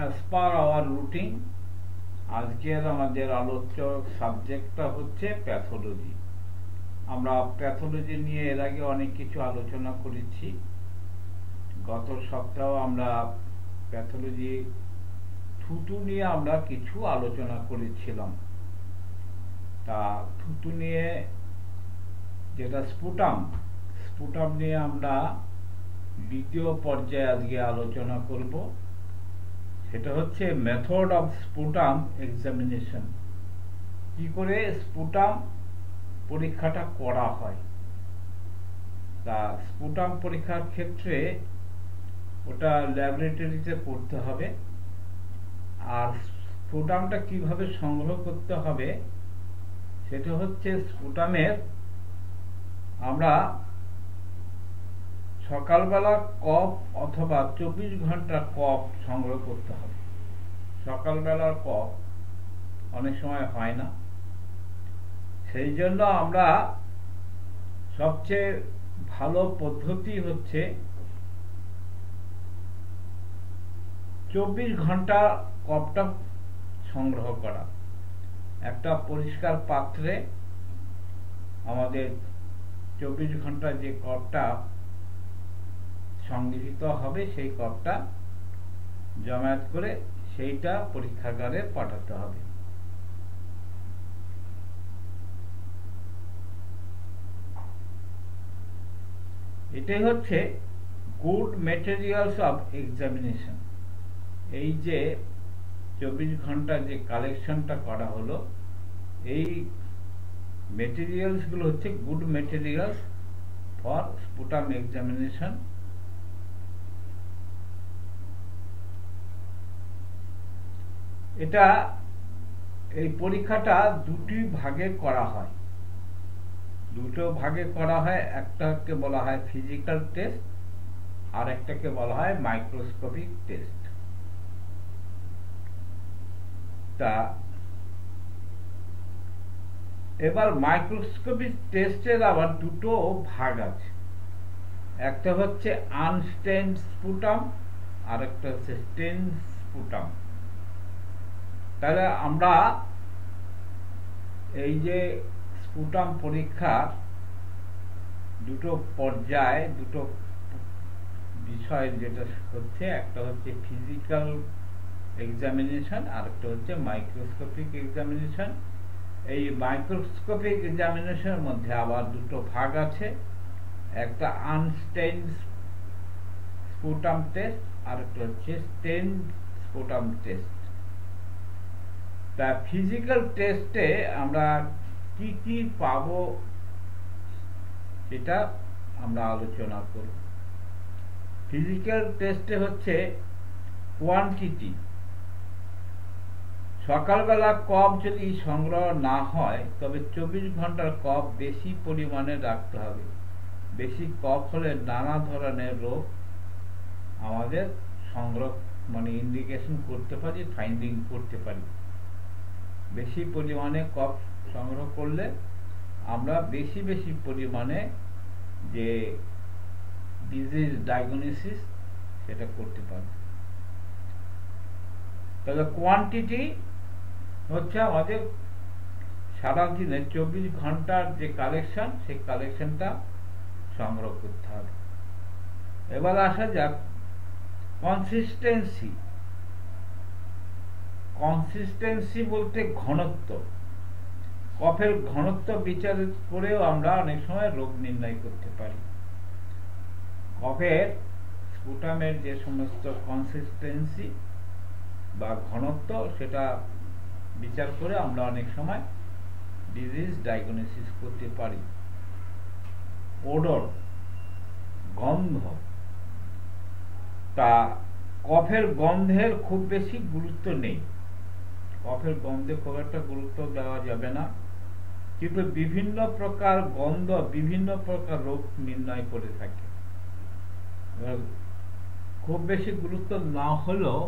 as per our routine আজকের আমাদের আলোচ্য সাবজেক্টটা হচ্ছে প্যাথোলজি। আমরা প্যাথোলজি নিয়ে এর আগে অনেক কিছু আলোচনা করেছি। গত সপ্তাহে আমরা প্যাথোলজি থুতু নিয়ে আমরা কিছু আলোচনা করেছিলাম। তা থুতু নিয়ে যেটা স্পুটাম নিয়ে আমরা দ্বিতীয় পর্যায়ে আজকে আলোচনা করব। সেটা হচ্ছে মেথড অফ স্পুটাম এক্সামিনেশন, কি করে স্পুটাম পরীক্ষাটা করা হয়। তা স্পুটাম পরীক্ষার ক্ষেত্রে ওটা ল্যাবরেটরিতে করতে হবে। আর স্পুটামটা কিভাবে সংগ্রহ করতে হবে সেটা হচ্ছে স্পুটামের আমরা সকালবেলা কফ অথবা 24 ঘন্টা কফ সংগ্রহ করতে হবে। সকালবেলার কফ অনেক সময় হয় না, সেই জন্য আমরা সবচেয়ে ভালো পদ্ধতি হচ্ছে 24 ঘন্টা কফটা সংগ্রহ করা। একটা পরিষ্কার পাত্রে আমাদের 24 ঘন্টা যে কফটা সংগৃহীত হবে সেই কফটা জমায়েত করে সেইটা পরীক্ষাগারে পাঠাতে হবে। এটাই হচ্ছে গুড মেটেরিয়ালস অফ এক্সামিনেশন। এই যে 24 ঘন্টা যে কালেকশনটা করা হলো, এই মেটেরিয়ালস গুলো হচ্ছে good materials for sputum examination. এটা এই পরীক্ষাটা দুটো ভাগে করা হয়। একটাকে বলা হয় ফিজিক্যাল টেস্ট আর একটাকে বলা হয় মাইক্রোস্কোপিক টেস্ট। তা এবার মাইক্রোস্কোপিক টেস্টের আবার দুটো ভাগ আছে। একটা হচ্ছে আনস্টেইনড স্পুটাম আর একটা হচ্ছে স্টেইনড স্পুটাম। তাহলে আমরা এই যে স্পুটাম পরীক্ষার দুটো পর্যায়, দুটো বিষয় যেটা হচ্ছে, একটা হচ্ছে ফিজিক্যাল এক্সামিনেশন আর একটা হচ্ছে মাইক্রোস্কোপিক এক্সামিনেশন। এই মাইক্রোস্কোপিক এক্সামিনেশনের মধ্যে আবার দুটো ভাগ আছে, একটা আনস্টেইনড স্পুটাম টেস্ট আর একটা হচ্ছে স্টেইনড স্পুটাম টেস্ট। তা ফিজিক্যাল টেস্টে আমরা কি কি পাবো সেটা আমরা আলোচনা করব। ফিজিক্যাল টেস্টে হচ্ছে কোয়ান্টিটি। সকালবেলা কফ যদি সংগ্রহ না হয় তবে 24 ঘন্টার কফ বেশি পরিমাণে রাখতে হবে। বেশি কফ হলে নানা ধরনের রোগ আমাদের সংগ্রহ ইন্ডিকেশন করতে পারি, ফাইন্ডিং করতে পারি। বেশি পরিমাণে কফ সংগ্রহ করলে আমরা বেশি পরিমাণে যে ডিজিজ ডায়াগনোসিস সেটা করতে পারি। তাহলে কোয়ান্টিটি হচ্ছে আমাদের সারাদিনে 24 ঘন্টার যে কালেকশন, সেই কালেকশনটা সংগ্রহ করতে হবে। এবার আসা যাক কনসিস্টেন্সি বলতে ঘনত্ব। কফের ঘনত্ব বিচার করেও আমরা অনেক সময় রোগ নির্ণয় করতে পারি। কফের স্পুটামের যে সমস্ত কনসিস্টেন্সি বা ঘনত্ব সেটা বিচার করে আমরা অনেক সময় ডিজিজ ডায়াগনোসিস করতে পারি। ওডর, গন্ধ। তা কফের গন্ধের খুব বেশি গুরুত্ব নেই, কফের গন্ধে খুব একটা গুরুত্ব দেওয়া যাবে না, কিন্তু বিভিন্ন প্রকার গন্ধ বিভিন্ন প্রকার রোগ নির্ণয় করে থাকে। খুব বেশি গুরুত্ব না হলেও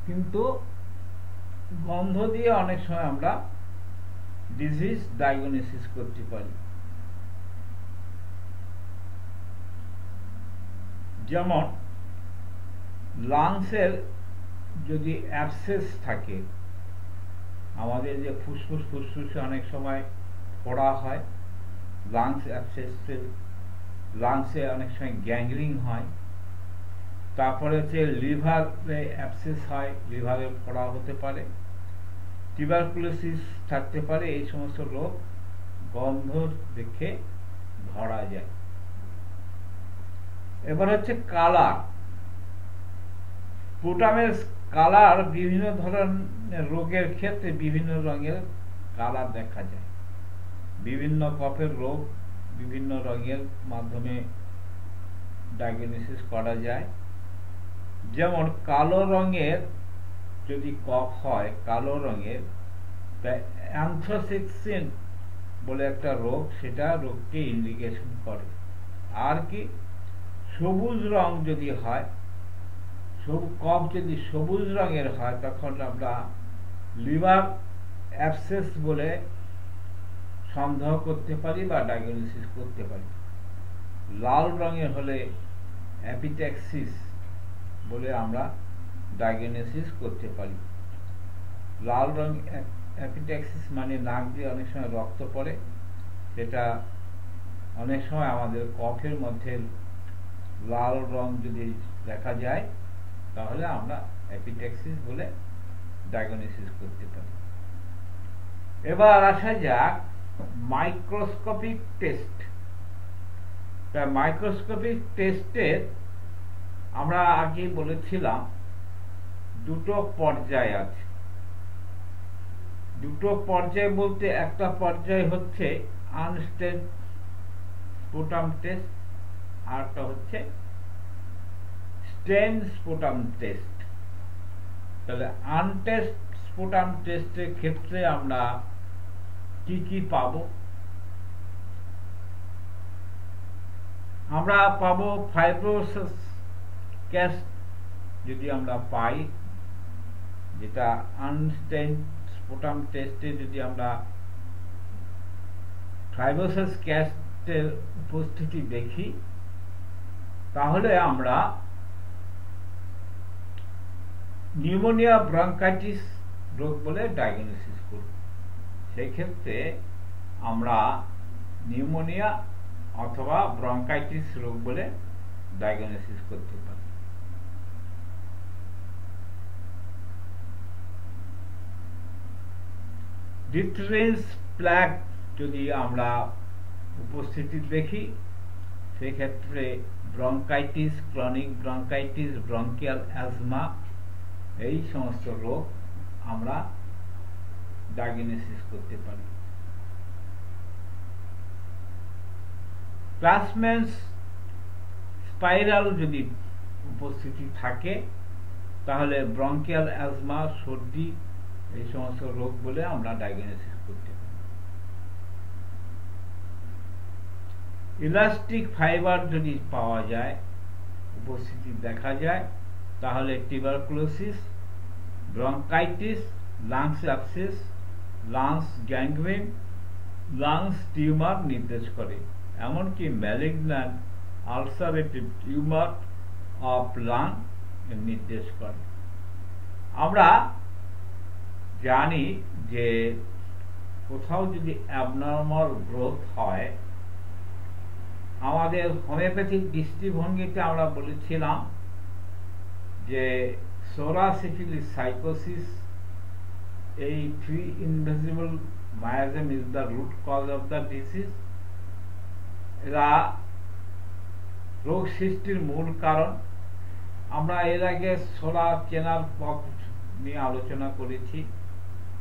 কিন্তু গন্ধ দিয়ে অনেক সময় আমরা ডিজিজ ডায়াগনোসিস করতে পারি। যেমন লাংসের যদি অ্যাবসেস থাকে, আমাদের যে ফুসফুসে অনেক সময় ফোড়া হয়, লাংস অ্যাবসেসে লাংসে অনেক সময় গ্যাংগ্রিং হয়, তারপরে হচ্ছে লিভারে অ্যাবসেস হয়, লিভারে ফোড়া হতে পারে, টিউবারকুলোসিস থাকতে পারে। এই সমস্ত রোগ গন্ধ দেখে ধরা যায়। এবার হচ্ছে কালার। স্পুটামের কালার বিভিন্ন ধরনের রোগের ক্ষেত্রে বিভিন্ন রঙের কালার দেখা যায়। বিভিন্ন কফের রোগ বিভিন্ন রঙের মাধ্যমে ডায়াগনোসিস করা যায়। যেমন কালো রঙের যদি কফ হয়, কালো রঙের অ্যানথ্রাসিক্সিন বলে একটা রোগ, সেটা রোগকে ইন্ডিকেশন করে। আর কি সবুজ রং যদি হয়, কফ যদি সবুজ রঙের হয়, তখন আমরা লিভার অ্যাবসেস বলে সন্দেহ করতে পারি বা ডায়াগনোসিস করতে পারি। লাল রঙের হলে অ্যাপিট্যাক্সিস বলে আমরা ডায়াগনোসিস করতে পারি। লাল রং অ্যাপিট্যাক্সিস মানে নাক দিয়ে অনেক সময় রক্ত পড়ে, সেটা অনেক সময় আমাদের কফের মধ্যে লাল রং যদি দেখা যায়, তাহলে আমরা অ্যাপিট্যাক্সিস বলে ডায়াগনোসিস করতে পারি। এবার আসা যাক মাইক্রোস্কোপিক টেস্ট। মাইক্রোস্কোপিক টেস্টের আমরা আগে বলেছিলাম দুটো পর্যায় আছে। দুটো পর্যায় বলতে একটা পর্যায় হচ্ছে আনস্টেন্ড স্পুটাম টেস্ট, আর একটা হচ্ছে স্টেন স্পুটাম টেস্ট। তাহলে আনটেস্ট স্পুটাম টেস্টের ক্ষেত্রে আমরা কি কি পাবো? আমরা পাবো ফাইব্রোসিস ক্যাস্ট যদি আমরা পাই, যেটা আনস্টেন্ড স্পুটাম টেস্টে যদি আমরা ফাইব্রোসিস ক্যাস্টের উপস্থিতি দেখি, তাহলে আমরা নিউমোনিয়া ব্রঙ্কাইটিস রোগ বলে ডায়াগনোসিস করব। সেই ক্ষেত্রে আমরা নিউমোনিয়া অথবা ব্রঙ্কাইটিস রোগ বলে ডায়াগনোসিস করতে পারি। ডিথরেন্স প্লাগ যদি আমরা উপস্থিতি দেখি, সেক্ষেত্রে bronchitis, chronic bronchitis, bronchial asthma, এই সমস্ত রোগ আমরা ডায়াগনোসিস করতে পারি। প্লাসমেন্স স্পাইরাল যদি উপস্থিতি থাকে, তাহলে ব্রঙ্কিয়াল অ্যাজমা, সর্দি, এই সমস্ত রোগ বলে আমরা ডায়াগনোসিস করতে পারি। ইলাস্টিক ফাইবার যদি পাওয়া যায়, উপস্থিতি দেখা যায়, তাহলে tuberculosis, bronchitis, lungs abscess, lungs gangrene, lungs tumour নির্দেশ করে। এমনকি malignant ulcerative tumour of lung নির্দেশ করে। আমরা জানি যে কোথাও যদি অ্যাবনর্মাল গ্রোথ হয়, আমাদের হোমিওপ্যাথিক দৃষ্টিভঙ্গিতে আমরা বলেছিলাম যে সোরা সিফিলিস সাইকোসিস, এই free invisible miasm is the root cause of the disease. এরা রোগ সৃষ্টির মূল কারণ। আমরা এর আগে সোরা চেনার পথ নিয়ে আলোচনা করেছি,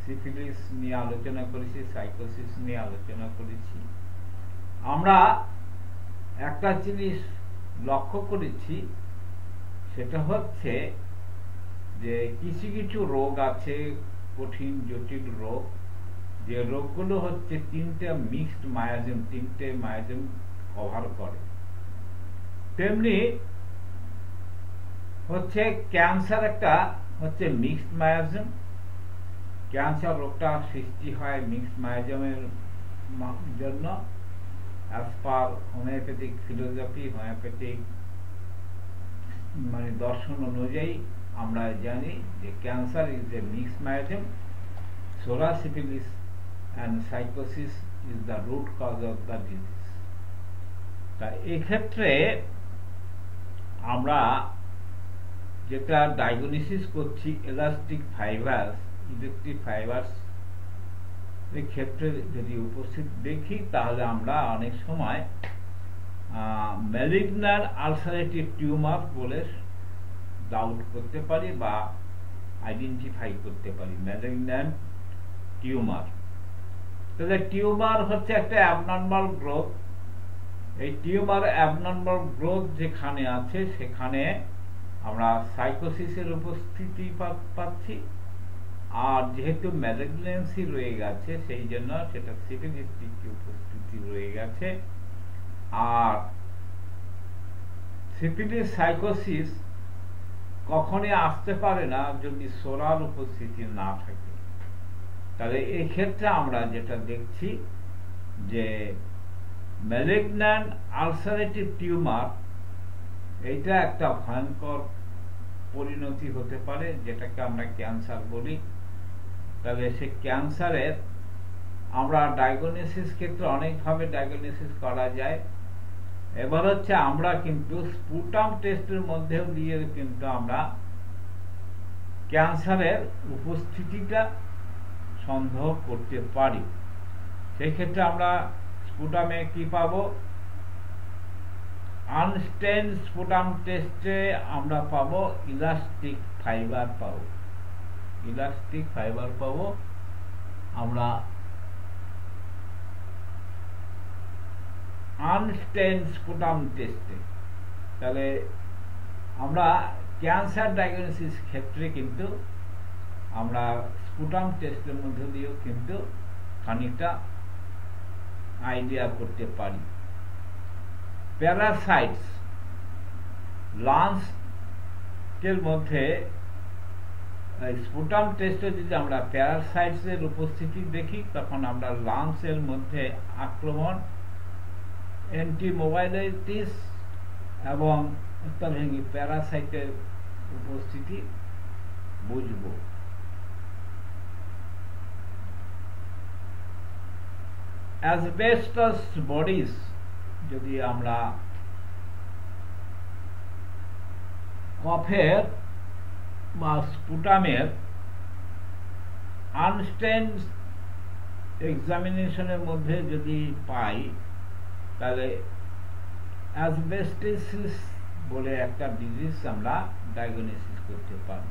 সিফিলিস নিয়ে আলোচনা করেছি, সাইকোসিস নিয়ে আলোচনা করেছি। আমরা একটা জিনিস লক্ষ্য করেছি, সেটা হচ্ছে যে কিছু কিছু রোগ আছে, কঠিন জটিল রোগ, যে রোগগুলো হচ্ছে তিনটে মিক্সড মায়াজম, তিনটে মায়াজম কভার করে। তেমনি হচ্ছে ক্যান্সার একটা হচ্ছে মিক্সড মায়াজম। ক্যান্সার রোগটা সৃষ্টি হয় মিক্সড মায়াজমের জন্য। As per homeopathic philosophy, homeopathic মানে দর্শন অনুযায়ী আমরা জানি যে ক্যান্সার ইজ এ মিক্সড ম্যারিটাম, psora syphilis and sycosis is the root cause of the disease. তা এক্ষেত্রে আমরা যেটা ডায়াগনোসিস করছি এলাস্টিক ফাইবার্স, ইলেকট্রিক ফাইবার্স এর ক্ষেত্রে যদি উপস্থিত দেখি, তাহলে আমরা অনেক সময় ম্যালিগন্যান্ট আলসারেটিভ টিউমার বলে ডাউট করতে পারি বা আইডেন্টিফাই করতে পারি ম্যালিগন্যান্ট টিউমার। তাহলে টিউমার হচ্ছে একটা অ্যাবনর্মাল গ্রোথ। এই টিউমার অ্যাবনর্মাল গ্রোথ যেখানে আছে সেখানে আমরা সাইকোসিসের উপস্থিতি পাচ্ছি, আর যেহেতু ম্যালিগন্যান্সি রয়ে গেছে সেই জন্য সেটা সিফিলিস্টিক উপস্থিতি রয়ে গেছে। আর সিফিলিস সাইকোসিস কখনই আসতে পারে না যদি সোরার উপস্থিতি না থাকে। তাহলে এই ক্ষেত্রে আমরা যেটা দেখছি যে ম্যালিগন্যান্ট আলসারেটিভ টিউমার এইটা একটা ভয়ঙ্কর পরিণতি হতে পারে, যেটাকে আমরা ক্যান্সার বলি। তাহলে সে ক্যান্সারের আমরা ডায়াগনোসিস ক্ষেত্রে অনেকভাবে ডায়াগনোসিস করা যায়। এবার হচ্ছে আমরা কিন্তু স্পুটাম টেস্টের মধ্যেও দিয়ে কিন্তু আমরা ক্যান্সারের উপস্থিতিটা সন্দেহ করতে পারি। সেই ক্ষেত্রে আমরা স্পুটামে কি পাবো? আনস্টেইনড স্পুটাম টেস্টে আমরা পাবো ইলাস্টিক ফাইবার পাবো, ইলাস্টিক ফাইবার পাবো আমরা আনস্টেইনড স্পুটাম টেস্টে। তাহলে আমরা ক্যান্সার ডায়াগনোসিস ক্ষেত্রে কিন্তু আমরা স্পুটাম টেস্টের মধ্যে দিয়েও কিন্তু খানিকটা আইডিয়া করতে পারি। প্যারাসাইটস লাঞ্চের মধ্যে স্পুটাম টেস্টে যদি আমরা প্যারাসাইটসের উপস্থিতি দেখি, তখন আমরা লাঞ্চের মধ্যে আক্রমণ, অ্যান্টিমোবাইলাইটিস এবং অত্যাধুনিক প্যারাসাইটের উপস্থিতি বুঝব। অ্যাসবেস্টাস বডিজ যদি আমরা কফের বা স্পুটামের আনস্টেইনড এক্সামিনেশনের মধ্যে যদি পাই, তাহলে অ্যাসবেস্টোসিস বলে একটা ডিজিজ আমরা ডায়াগনোসিস করতে পারি।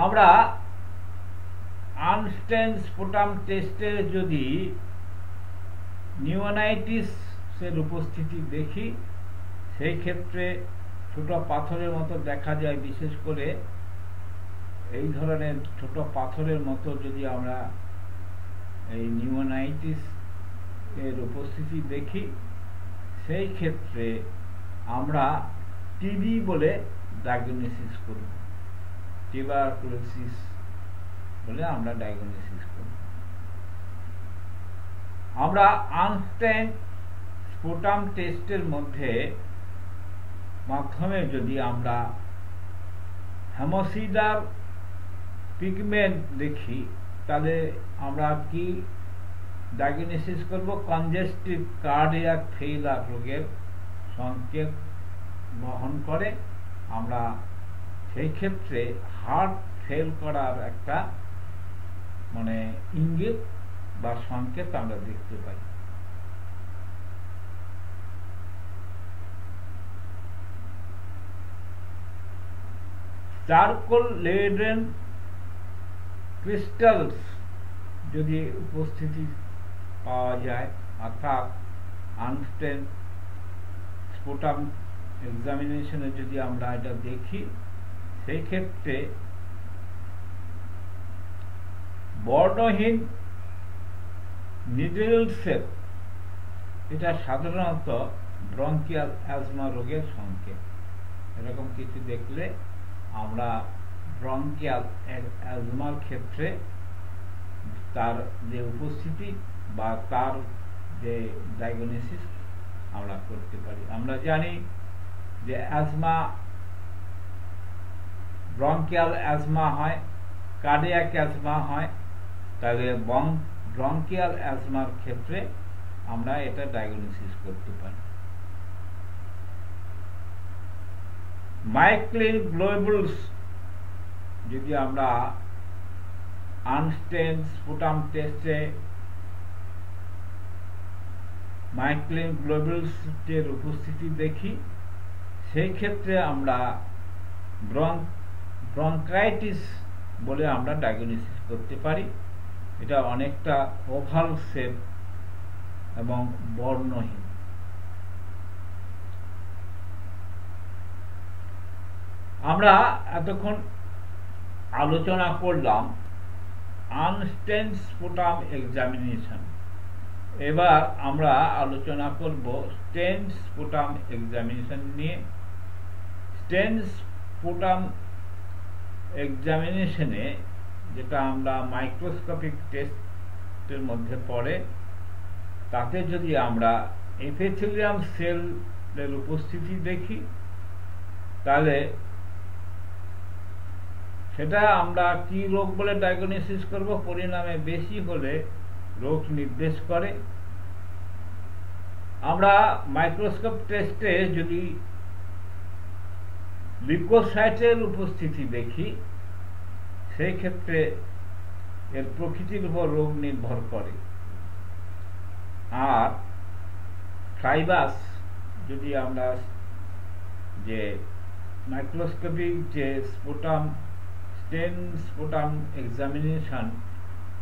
আমরা আনস্টেইনড স্পুটাম টেস্টে যদি নিউমোনাইটিস এর উপস্থিতি দেখি, সেই ক্ষেত্রে ছোট পাথরের মতো দেখা যায়। বিশেষ করে এই ধরনের ছোট পাথরের মতো যদি আমরা এই নিউমোনাইটিস এর উপস্থিতি দেখি, সেই ক্ষেত্রে আমরা টিবি বলে ডায়াগনোসিস করব, টিউবারকুলোসিস বলে আমরা ডায়াগনোসিস করব। আমরা আনস্টেইনড স্পুটাম টেস্টের মাধ্যমে যদি আমরা হেমোসিডার পিগমেন্ট দেখি, তাহলে আমরা কি ডায়াগনোসিস করব? কনজেস্টিভ কার্ডিয়াক ফেইলার রোগের সংকেত বহন করে। আমরা সেই ক্ষেত্রে হার্ট ফেল করার একটা মানে ইঙ্গিত বা সংকেত আমরা দেখতে পাই। চারকোল লেডেন ক্রিস্টালস যদি উপস্থিতি পাওয়া যায়, অর্থাৎ আনস্টেইনড স্পুটাম এক্সামিনেশনে যদি আমরা এটা দেখি, সেই ক্ষেত্রে বর্ণহীন নিডলসের, এটা সাধারণত ব্রঙ্কিয়াল অ্যাজমা রোগের সংকেত। এরকম কিছু দেখলে আমরা ব্রঙ্কিয়াল অ্যাজমার ক্ষেত্রে তার যে উপস্থিতি বা তার যে ডায়াগনোসিস আমরা করতে পারি। আমরা জানি যে অ্যাজমা, ব্রঙ্কিয়াল অ্যাজমা হয়, কার্ডিয়াক অ্যাজমা হয়, তাহলে ব্রঙ্কিয়াল অ্যাজমার ক্ষেত্রে আমরা এটা ডায়াগনোসিস করতে পারি। মাইক্লিন গ্লোবুলস যদি আমরা আনস্টেন স্পুটাম টেস্টে মাইক্লিন গ্লোবুলসের উপস্থিতি দেখি, সেই ক্ষেত্রে আমরা ব্রঙ্কাইটিস বলে আমরা ডায়াগনোসিস করতে পারি। এটা অনেকটা ওভাল শেপ এবং বর্ণহীন। আমরা এতক্ষণ আলোচনা করলাম আনস্টেন স্পুটাম এক্সামিনেশন। এবার আমরা আলোচনা করব স্টেন স্পুটাম এক্সামিনেশন নিয়ে। স্টেন স্পুটাম এক্সামিনেশনে, যেটা আমরা মাইক্রোস্কোপিক টেস্টের মধ্যে পড়ে, তাতে যদি আমরা এপিথেলিয়াম সেলের উপস্থিতি দেখি, তাহলে সেটা আমরা কি রোগ বলে ডায়াগনোসিস করব। পরিণামে বেশি হলে রোগ নির্দেশ করে। আমরা মাইক্রোস্কোপ টেস্টে যদি লিউকোসাইটের উপস্থিতি দেখি, সেই ক্ষেত্রে এর প্রকৃতির উপর রোগ নির্ভর করে। আর ট্রাইবাস যদি আমরা যে মাইক্রোস্কোপিক যে স্পুটাম স্টেন স্পুটাম এক্সামিনেশন,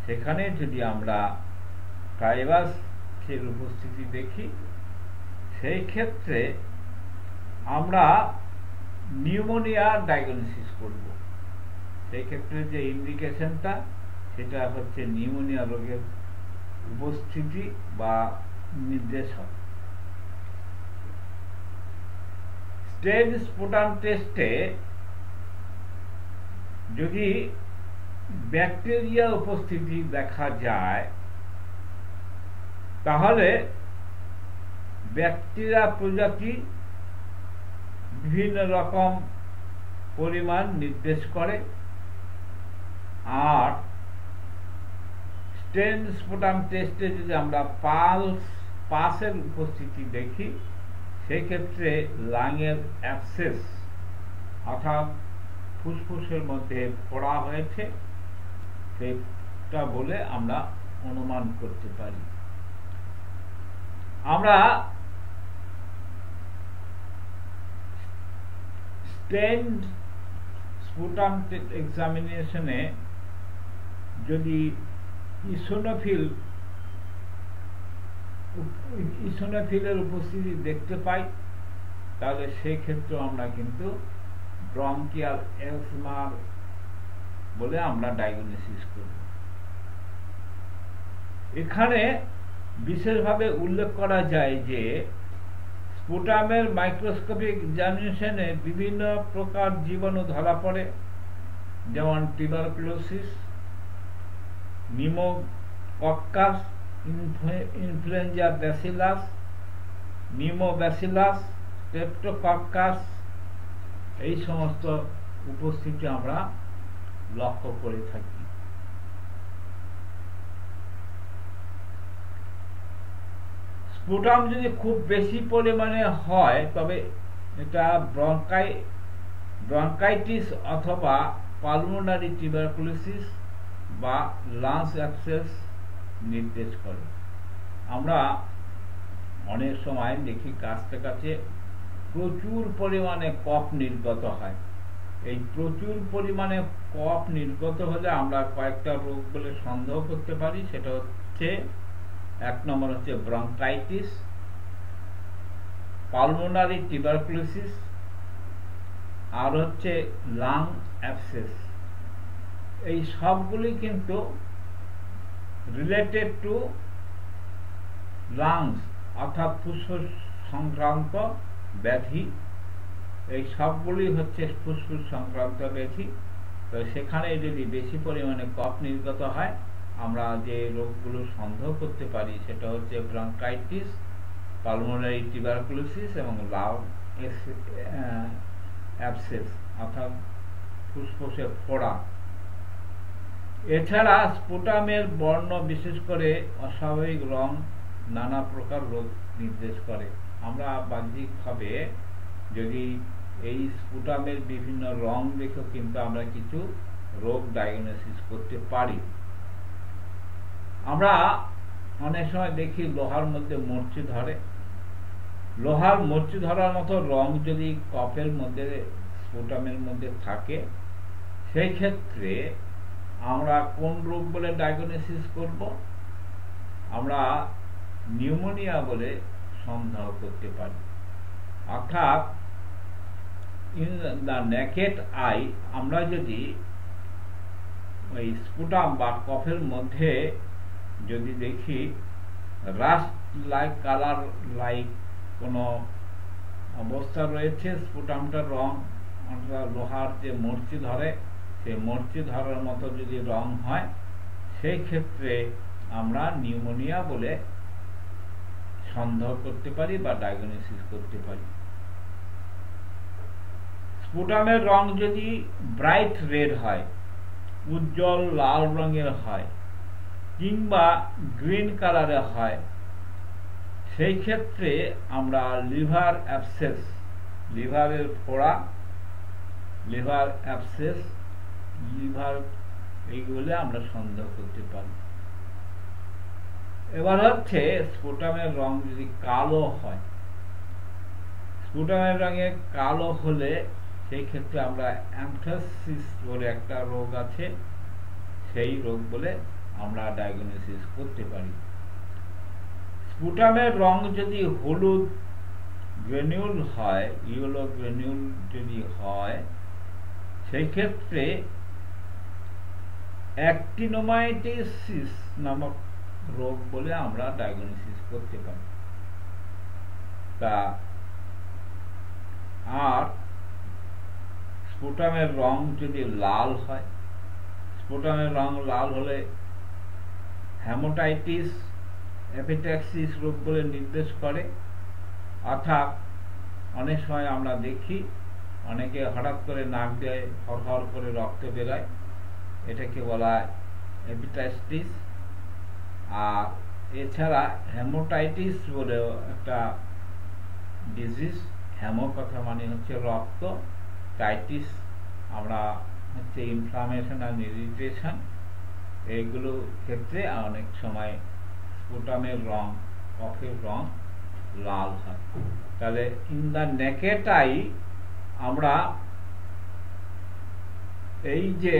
সেখানে যদি আমরা ট্রাইবাসের উপস্থিতি দেখি, সেই ক্ষেত্রে আমরা নিউমোনিয়া ডায়াগনোসিস করব। সেই ক্ষেত্রে যে ইন্ডিকেশনটা, সেটা হচ্ছে নিউমোনিয়া রোগের উপস্থিতি বা নির্দেশক। স্টেন স্পুটাম টেস্টে যদি ব্যাকটেরিয়া উপস্থিতি দেখা যায়, তাহলে ব্যাকটেরিয়া প্রজাতি বিভিন্ন রকম পরিমাণ নির্দেশ করে। আর স্টেন স্পুটাম টেস্টে যদি আমরা পাসের উপস্থিতি দেখি, সেই ক্ষেত্রে লাংয়ের অ্যাবসেস অর্থাৎ ফুসফুসের মধ্যে ফোড়া হয়েছে, সেটা বলে আমরা অনুমান করতে পারি। আমরা স্টেন স্পুটাম এক্সামিনেশনে যদি ইসোনোফিলের উপস্থিতি দেখতে পাই, তাহলে সেক্ষেত্রে আমরা কিন্তু ব্রঙ্কিয়াল অ্যাজমা বলে আমরা ডায়াগনোসিস করব। এখানে বিশেষভাবে উল্লেখ করা যায় যে স্পুটামের মাইক্রোস্কোপিক এক্সামিনেশনে বিভিন্ন প্রকার জীবাণু ধরা পড়ে, যেমন tuberculosis, pneumococcus, influenza bacillus, pneumobacillus, streptococcus, এই সমস্ত উপস্থিতি আমরা লক্ষ্য করে থাকি। স্পুটাম যদি খুব বেশি পরিমাণে হয়, তবে এটা ব্রঙ্কাইটিস অথবা পালমোনারি টিউবারকুলোসিস বা লাংস অ্যাবসেস নির্দেশ করে। আমরা অনেক সময় দেখি কাছে কাছে প্রচুর পরিমাণে কফ নির্গত হয়। এই প্রচুর পরিমাণে কফ নির্গত হলে আমরা কয়েকটা রোগ বলে সন্দেহ করতে পারি। সেটা হচ্ছে, এক নম্বর হচ্ছে ব্রঙ্কাইটিস, পালমোনারি টিউবারকুলোসিস, আর হচ্ছে লাং অ্যাবসেস। এই সবগুলি কিন্তু রিলেটেড টু লাংস অর্থাৎ ফুসফুস সংক্রান্ত ব্যাধি। এই সবগুলি হচ্ছে ফুসফুস সংক্রান্ত ব্যাধি। তো সেখানে যদি বেশি পরিমাণে কফ নির্গত হয়, আমরা যে রোগগুলো সন্দেহ করতে পারি সেটা হচ্ছে ব্রঙ্কাইটিস, পালমোনারি টিউবারকুলোসিস এবং লাং অ্যাবসেস অর্থাৎ ফুসফুসের ফোড়া। এছাড়া স্পুটামের বর্ণ বিশেষ করে অস্বাভাবিক রং নানা প্রকার রোগ নির্দেশ করে। আমরা বাহ্যিকভাবে যদি এই স্পুটামের বিভিন্ন রং দেখেও কিন্তু আমরা কিছু রোগ ডায়াগনোসিস করতে পারি। আমরা অনেক সময় দেখি লোহার মধ্যে মরচে ধরে। লোহার মরচে ধরার মতো রং যদি কফের মধ্যে স্পুটামের মধ্যে থাকে, সেই ক্ষেত্রে আমরা কোন রোগ বলে ডায়াগনোসিস করব? আমরা নিউমোনিয়া বলে সন্দেহ করতে পারি। অর্থাৎ ইন দ্য নেকেড আই আমরা যদি ওই স্পুটাম বা কফের মধ্যে যদি দেখি রাস্ট লাইক কালার লাইক কোনো অবস্থা রয়েছে, স্পুটামটার রং লোহার যে মরচি ধরে সেই মরচি ধরার মতো যদি রং হয়, সেই ক্ষেত্রে আমরা নিউমোনিয়া বলে সন্দেহ করতে পারি বা ডায়াগনোসিস করতে পারি। স্পুটামের রং যদি ব্রাইট রেড হয়, উজ্জ্বল লাল রঙের হয় কিংবা গ্রিন কালারের হয়, সেই ক্ষেত্রে আমরা লিভার অ্যাবসেস, লিভারের ফোড়া, লিভার অ্যাবসেস, লিভার এইগুলো আমরা সন্দেহ করতে পারি। এবার হচ্ছে স্পুটামের রং যদি কালো হয়, স্পুটামের রঙে কালো হলে সেই ক্ষেত্রে আমরা অ্যানথ্রাসিস বলে একটা রোগ আছে, সেই রোগ বলে আমরা ডায়াগনোসিস করতে পারি। স্পুটামের রং যদি হলুদ গ্রেনিউল হয়, ইয়েলো গ্রেনিউল যদি হয়, সেই ক্ষেত্রে অ্যাক্টিনোমাইটোসিস নামক রোগ বলে আমরা ডায়াগনোসিস করতে পারি। তা আর স্পুটামের রং যদি লাল হয়, স্পুটামের রং লাল হলে হেমাটাইটিস এপিট্যাক্সিস রোগ বলে নির্দেশ করে। অর্থাৎ অনেক সময় আমরা দেখি অনেকে হঠাৎ করে নাক দিয়ে হরহর করে রক্ত বেরোয়, এটাকে বলা হয় এপিটাইটিস। আর এছাড়া হেমাটাইটিস বলেও একটা ডিজিজ, হেমো কথা মানে হচ্ছে রক্ত, টাইটিস আমরা হচ্ছে ইনফ্লামেশন আর ইরিটেশন, এইগুলো ক্ষেত্রে অনেক সময় স্পুটামের রং, কফের রং লাল হয়। তাহলে ইন দ্য নেকেড আই আমরা এই যে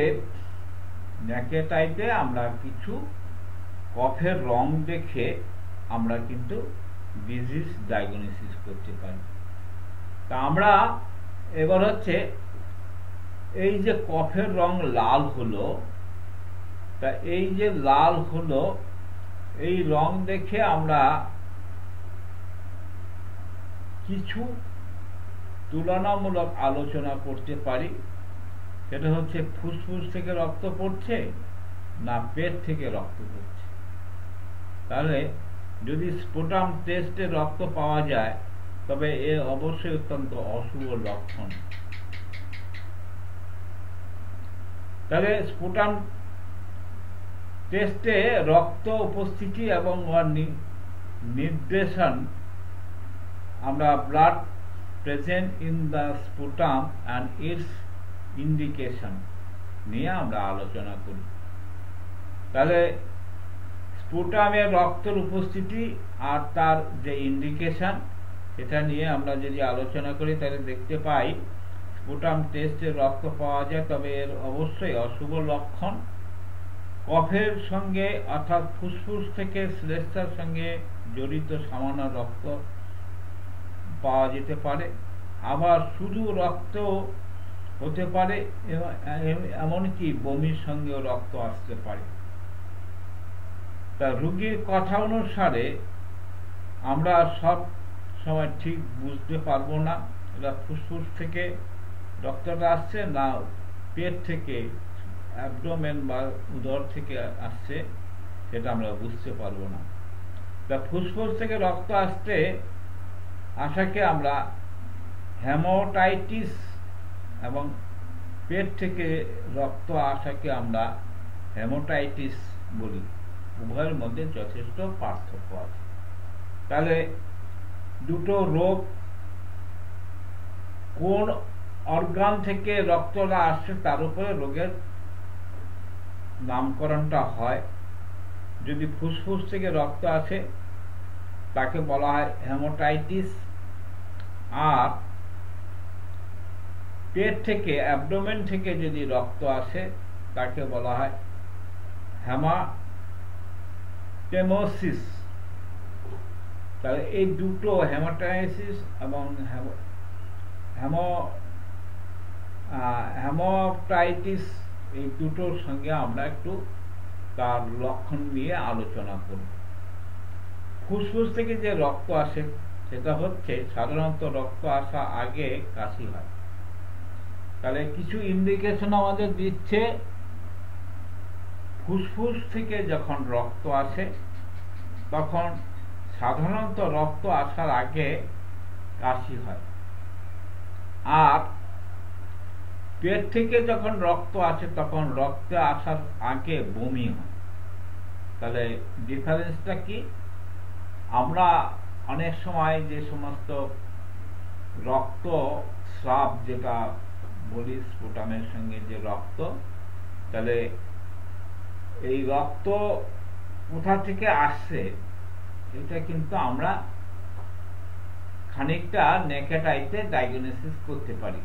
নেকেড আইতে আমরা কিছু কফের রং দেখে আমরা কিন্তু ডিজিজ ডায়াগনোসিস করতে পারি। তা আমরা এবার হচ্ছে এই যে কফের রং লাল হলো, তা এই যে লাল হলো, এই রং দেখে আমরা কিছু তুলনামূলক আলোচনা করতে পারি। সেটা হচ্ছে ফুসফুস থেকে রক্ত পড়ছে না পেট থেকে রক্ত পড়ছে। তাহলে যদি স্পুটাম টেস্টে রক্ত পাওয়া যায়, তবে এ অবশ্যই অত্যন্ত অশুভ লক্ষণ। তাহলে স্পুটাম টেস্টে রক্ত উপস্থিতি এবং নির্দেশন আমরা blood present in the sputum and it's indication নিয়ে আমরা আলোচনা করি। তাহলে স্পুটামের রক্তের উপস্থিতি আর তার যে ইন্ডিকেশন, সেটা নিয়ে আমরা যদি আলোচনা করি, তাহলে দেখতে পাই স্পুটাম টেস্টে রক্ত পাওয়া যায়, তবে এর অবশ্যই অশুভ লক্ষণ। কফের সঙ্গে অর্থাৎ ফুসফুস থেকে শ্লেষ্মার সঙ্গে জড়িত সামান্য রক্ত পাওয়া যেতে পারে, আবার শুধু রক্ত হতে পারে, এমনকি বমির সঙ্গেও রক্ত আসতে পারে। তা রোগীর কথা অনুসারে আমরা সব সময় ঠিক বুঝতে পারবো না এটা ফুসফুস থেকে রক্তটা আসছে না পেট থেকে, অ্যাবডোমেন বা উদর থেকে আসছে, সেটা আমরা বুঝতে পারবো না। তা ফুসফুস থেকে রক্ত আসাকে আমরা হেমাটাইটিস এবং পেট থেকে রক্ত আসাকে আমরা হেমাটাইটিস বলি। উভয়ের মধ্যে যথেষ্ট পার্থক্য আছে। তাহলে দুটো রোগ, কোন অর্গান থেকে রক্তটা আসছে তার উপরে রোগের নামকরণটা হয়। যদি ফুসফুস থেকে রক্ত আসে তাকে বলা হয় হেমাটাইটিস, আর পেট থেকে, অ্যাবডোমেন থেকে যদি রক্ত আসে তাকে বলা হয় হেমাটেমোসিস। তাহলে এই দুটো, হেমাটাইটিস এবং হেমাটাইটিস, এই দুটোর সঙ্গে আমরা একটু তার লক্ষণ নিয়ে আলোচনা করব। ফুসফুস থেকে যে রক্ত আসে সেটা হচ্ছে সাধারণত রক্ত আসা আগে কাশি হয়। তাহলে কিছু ইন্ডিকেশন আমাদের দিচ্ছে ফুসফুস থেকে যখন রক্ত আসে তখন সাধারণত রক্ত আসার আগে কাশি হয়, আর পেট থেকে যখন রক্ত আসে তখন রক্তে আসার আগে বমি হয়। তাহলে ডিফারেন্সটা কি? আমরা অনেক সময় যে সমস্ত রক্ত স্রাব, যেটা বলি স্পুটামের সঙ্গে যে রক্ত, তাহলে এই রক্ত কোথা থেকে আসছে এটা কিন্তু আমরা খানিকটা নেকেড আইতে ডায়াগনোসিস করতে পারি।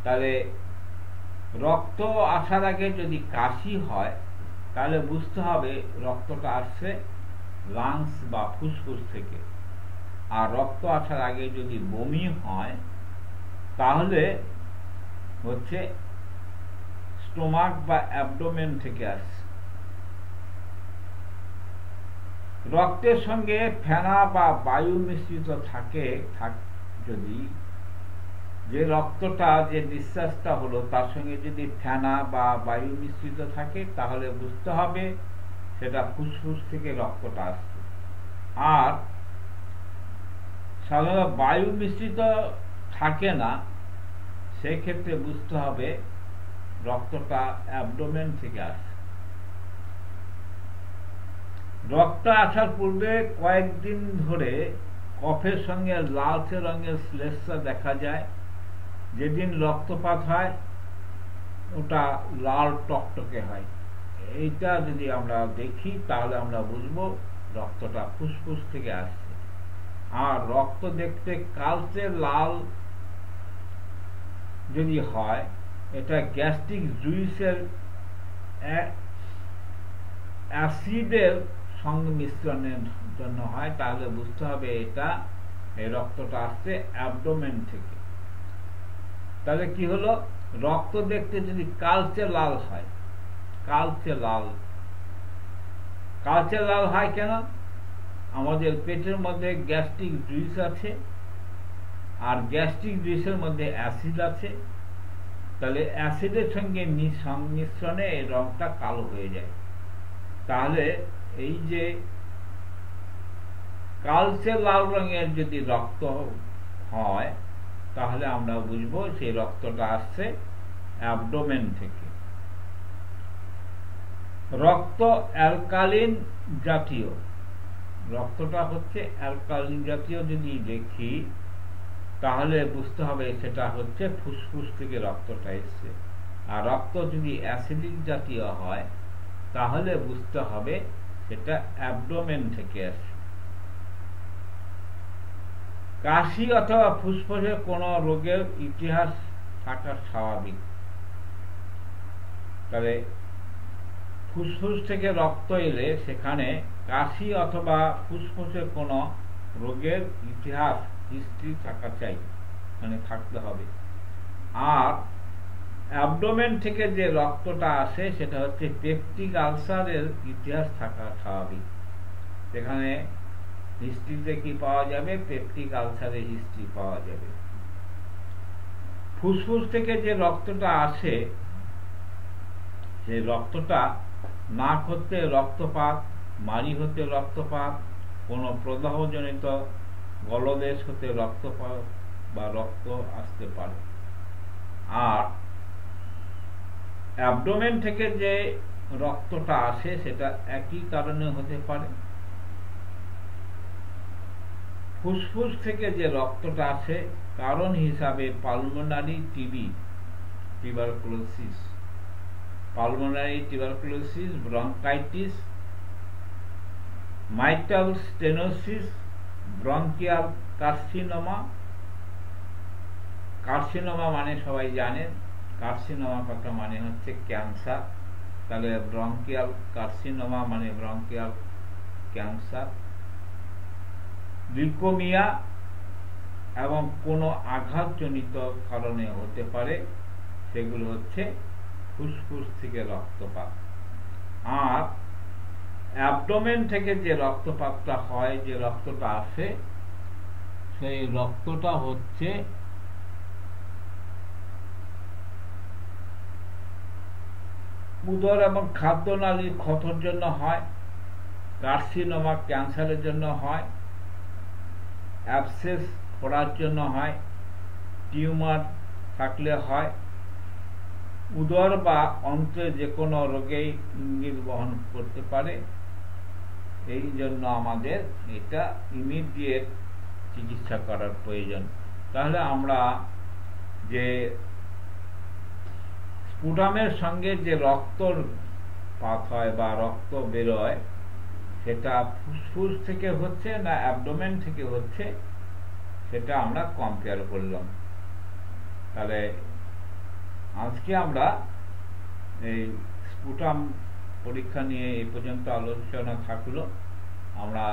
তাহলে রক্ত আসার আগে যদি কাশি হয় তাহলে বুঝতে হবে রক্তটা আসছে লাংস বা ফুসফুস থেকে, আর রক্ত আসার আগে যদি বমি হয় তাহলে হচ্ছে স্টোমাক বা অ্যাবডোমেন থেকে আসছে। রক্তের সঙ্গে ফেনা বা বায়ু মিশ্রিত থাকে, যদি যে রক্তটা, যে নিঃশ্বাসটা হলো তার সঙ্গে যদি ফেনা বা বায়ু মিশ্রিত থাকে তাহলে বুঝতে হবে সেটা ফুসফুস থেকে রক্তটা আসছে। আর সাধারণত বায়ু মিশ্রিত থাকে না, সেক্ষেত্রে বুঝতে হবে রক্তটা অ্যাবডোমেন থেকে আসছে। রক্ত আসার পূর্বে কয়েকদিন ধরে কফের সঙ্গে লালচে রঙের শ্লেষ্মা দেখা যায়। যেদিন রক্তপাত হয় ওটা লাল টকটকে হয়। এইটা যদি আমরা দেখি তাহলে আমরা বুঝবো রক্তটা ফুসফুস থেকে আসছে। আর রক্ত দেখতে কালচে লাল যদি হয়, এটা গ্যাস্ট্রিক জুইসের অ্যাসিডের সংমিশ্রণের জন্য হয়। তাহলে বুঝতে হবে এটা, এই রক্তটা আসছে অ্যাবডোমেন থেকে। তাহলে কি হলো, রক্ত দেখতে যদি কালচে লাল হয়, কালচে লাল হয় কেন? আমাদের পেটের মধ্যে গ্যাস্ট্রিক জুইস আছে, আর গ্যাস্ট্রিক জুইসের মধ্যে অ্যাসিড আছে। তাহলে অ্যাসিডের সঙ্গে সংমিশ্রণে এই রংটা কালো হয়ে যায়। তাহলে এই যে কালচে লাল রঙের যদি রক্ত হয় তাহলে আমরা বুঝবো সেই রক্তটা আসছে অ্যাবডোমেন থেকে। রক্ত অ্যালকালিন জাতীয়, রক্তটা হচ্ছে অ্যালকালিন জাতীয় যদি দেখি তাহলে বুঝতে হবে সেটা হচ্ছে ফুসফুস থেকে রক্তটা এসছে। আর রক্ত যদি অ্যাসিডিক জাতীয় হয় তাহলে বুঝতে হবে সেটা অ্যাবডোমেন থেকে আসছে। কাশি অথবা ফুসফুসে কোনো রোগের ইতিহাস থাকা স্বাভাবিক। তাহলে ফুসফুস থেকে রক্ত এলে সেখানে কাশি অথবা ফুসফুসে কোনো রোগের ইতিহাস, হিস্ট্রি থাকা চাই, মানে থাকতে হবে। আর অ্যাবডোমেন থেকে যে রক্তটা আসে সেটা হচ্ছে পেপটিক আলসারের ইতিহাস থাকা স্বাভাবিক। সেখানে হিস্ট্রিতে কি পাওয়া যাবে? পেপটিক আলসারের হিস্ট্রি পাওয়া যাবে। ফুসফুস থেকে যে রক্তটা আসে সেই রক্তটা না করতে রক্তপাত মাড়ি হতে রক্তপাত, কোনো প্রদাহজনিত গলদেশ হতে রক্তপাত বা রক্ত আসতে পারে। আর অ্যাবডোমেন থেকে যে রক্তটা আসে সেটা একই কারণে হতে পারে। ফুসফুস থেকে যে রক্তটা আসে কারণ হিসাবে pulmonary TB, tuberculosis, bronchitis, mitral stenosis, bronchial carcinoma. Carcinoma মানে সবাই জানেন, কার্সিনোমা কথা মানে হচ্ছে ক্যান্সার, তাহলে ব্রঙ্কিয়াল কার্সিনোমা মানে ব্রঙ্কিয়াল ক্যান্সার। লিউকোমিয়া এবং কোনো আঘাতজনিত কারণে হতে পারে, সেগুলো হচ্ছে ফুসফুস থেকে রক্তপাত। আর অ্যাবডোমেন থেকে যে রক্তপাতটা হয়, যে রক্তটা আসে, সেই রক্তটা হচ্ছে উদর এবং খাদ্যনালীর ক্ষতর জন্য হয়, কার্সিনোমা ক্যান্সারের জন্য হয়, অ্যাবসেস ফোড়ার জন্য হয়, টিউমার থাকলে হয়, উদর বা অন্ত্রে যে কোনো রোগেই ইঙ্গিত বহন করতে পারে। এই জন্য আমাদের এটা ইমিডিয়েট চিকিৎসা করার প্রয়োজন। তাহলে আমরা যে স্পুটামের সঙ্গে যে রক্তর পাত হয় বা রক্ত বেরোয়, সেটা ফুসফুস থেকে হচ্ছে না অ্যাবডোমেন থেকে হচ্ছে, সেটা আমরা কম্পেয়ার করলাম। তাহলে আজকে আমরা এই স্পুটাম পরীক্ষা নিয়ে এই পর্যন্ত আলোচনা থাকলো। আমরা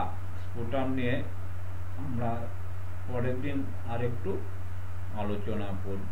স্পুটাম নিয়ে আমরা পরের দিন আরেকটু আলোচনা করব।